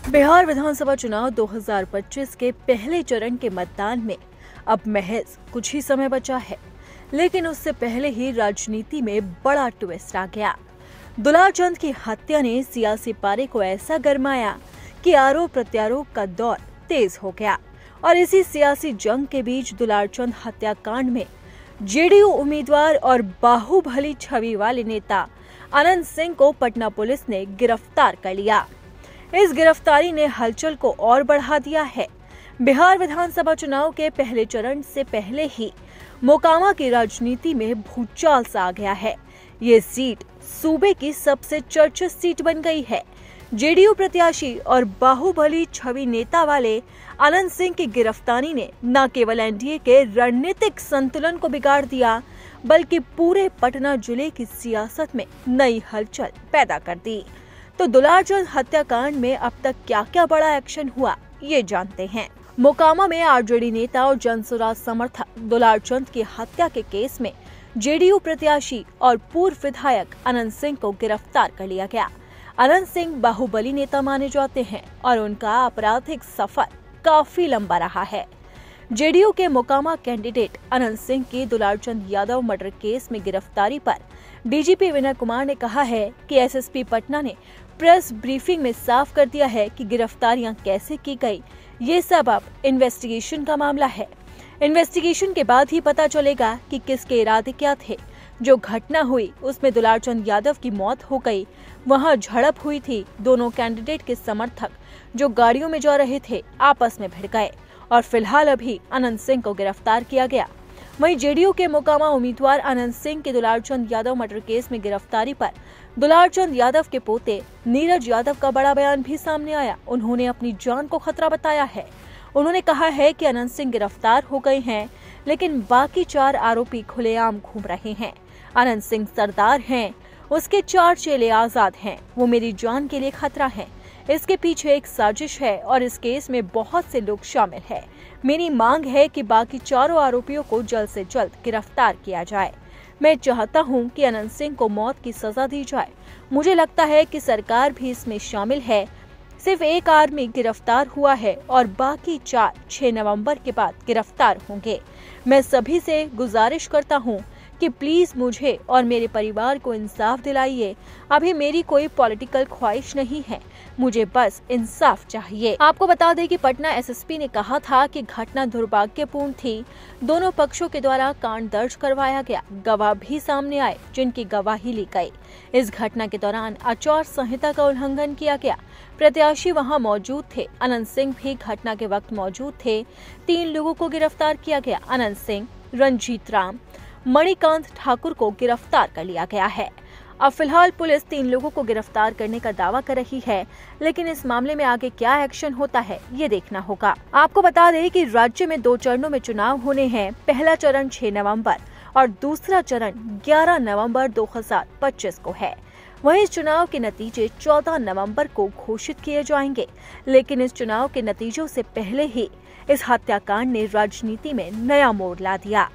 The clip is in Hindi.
बिहार विधानसभा चुनाव 2025 के पहले चरण के मतदान में अब महज कुछ ही समय बचा है, लेकिन उससे पहले ही राजनीति में बड़ा ट्विस्ट आ गया। दुलारचंद की हत्या ने सियासी पारे को ऐसा गरमाया कि आरोप प्रत्यारोप का दौर तेज हो गया और इसी सियासी जंग के बीच दुलारचंद हत्याकांड में जेडीयू उम्मीदवार और बाहुबली छवि वाले नेता अनंत सिंह को पटना पुलिस ने गिरफ्तार कर लिया। इस गिरफ्तारी ने हलचल को और बढ़ा दिया है। बिहार विधानसभा चुनाव के पहले चरण से पहले ही मोकामा की राजनीति में भूचाल सा आ गया है। ये सीट सूबे की सबसे चर्चित सीट बन गई है। जेडीयू प्रत्याशी और बाहुबली छवि नेता वाले अनंत सिंह की गिरफ्तारी ने न केवल एनडीए के रणनीतिक संतुलन को बिगाड़ दिया, बल्कि पूरे पटना जिले की सियासत में नई हलचल पैदा कर दी। तो दुलारचंद हत्याकांड में अब तक क्या क्या बड़ा एक्शन हुआ, ये जानते हैं। मोकामा में आरजेडी नेता और जनसुराज समर्थक दुलारचंद की हत्या के केस में जेडीयू प्रत्याशी और पूर्व विधायक अनंत सिंह को गिरफ्तार कर लिया गया। अनंत सिंह बाहुबली नेता माने जाते हैं और उनका आपराधिक सफर काफी लंबा रहा है। जेडीयू के मोकामा कैंडिडेट अनंत सिंह की दुलारचंद यादव मर्डर केस में गिरफ्तारी पर डीजीपी विनय कुमार ने कहा है कि एसएसपी पटना ने प्रेस ब्रीफिंग में साफ कर दिया है कि गिरफ्तारियां कैसे की गई, ये सब अब इन्वेस्टिगेशन का मामला है। इन्वेस्टिगेशन के बाद ही पता चलेगा कि किसके इरादे क्या थे। जो घटना हुई उसमें दुलारचंद यादव की मौत हो गई, वहां झड़प हुई थी। दोनों कैंडिडेट के समर्थक जो गाड़ियों में जा रहे थे आपस में भिड़ गए और फिलहाल अभी अनंत सिंह को गिरफ्तार किया गया। वहीं जेडीयू के मोकामा उम्मीदवार अनंत सिंह के दुलारचंद यादव मर्डर केस में गिरफ्तारी पर दुलारचंद यादव के पोते नीरज यादव का बड़ा बयान भी सामने आया। उन्होंने अपनी जान को खतरा बताया है। उन्होंने कहा है कि अनंत सिंह गिरफ्तार हो गए हैं, लेकिन बाकी 4 आरोपी खुलेआम घूम रहे हैं। अनंत सिंह सरदार हैं, उसके 4 चेले आजाद हैं। वो मेरी जान के लिए खतरा है। इसके पीछे एक साजिश है और इस केस में बहुत से लोग शामिल हैं। मेरी मांग है कि बाकी 4 आरोपियों को जल्द से जल्द गिरफ्तार किया जाए। मैं चाहता हूं कि अनंत सिंह को मौत की सजा दी जाए। मुझे लगता है कि सरकार भी इसमें शामिल है। सिर्फ एक आदमी गिरफ्तार हुआ है और बाकी 4 6 नवंबर के बाद गिरफ्तार होंगे। मैं सभी से गुजारिश करता हूं कि प्लीज मुझे और मेरे परिवार को इंसाफ दिलाइए। अभी मेरी कोई पॉलिटिकल ख्वाहिश नहीं है, मुझे बस इंसाफ चाहिए। आपको बता दें कि पटना एसएसपी ने कहा था कि घटना दुर्भाग्यपूर्ण थी। दोनों पक्षों के द्वारा कांड दर्ज करवाया गया। गवाह भी सामने आए जिनकी गवाही ली गई। इस घटना के दौरान आचार संहिता का उल्लंघन किया गया। प्रत्याशी वहां मौजूद थे। अनंत सिंह भी घटना के वक्त मौजूद थे। 3 लोगों को गिरफ्तार किया गया। अनंत सिंह, रंजीत राम, मणिकांत ठाकुर को गिरफ्तार कर लिया गया है। अब फिलहाल पुलिस 3 लोगों को गिरफ्तार करने का दावा कर रही है, लेकिन इस मामले में आगे क्या एक्शन होता है ये देखना होगा। आपको बता दें कि राज्य में 2 चरणों में चुनाव होने हैं। पहला चरण 6 नवंबर और दूसरा चरण 11 नवंबर 2025 को है। वहीं इस चुनाव के नतीजे 14 नवंबर को घोषित किए जाएंगे, लेकिन इस चुनाव के नतीजों से पहले ही इस हत्याकांड ने राजनीति में नया मोड़ ला दिया।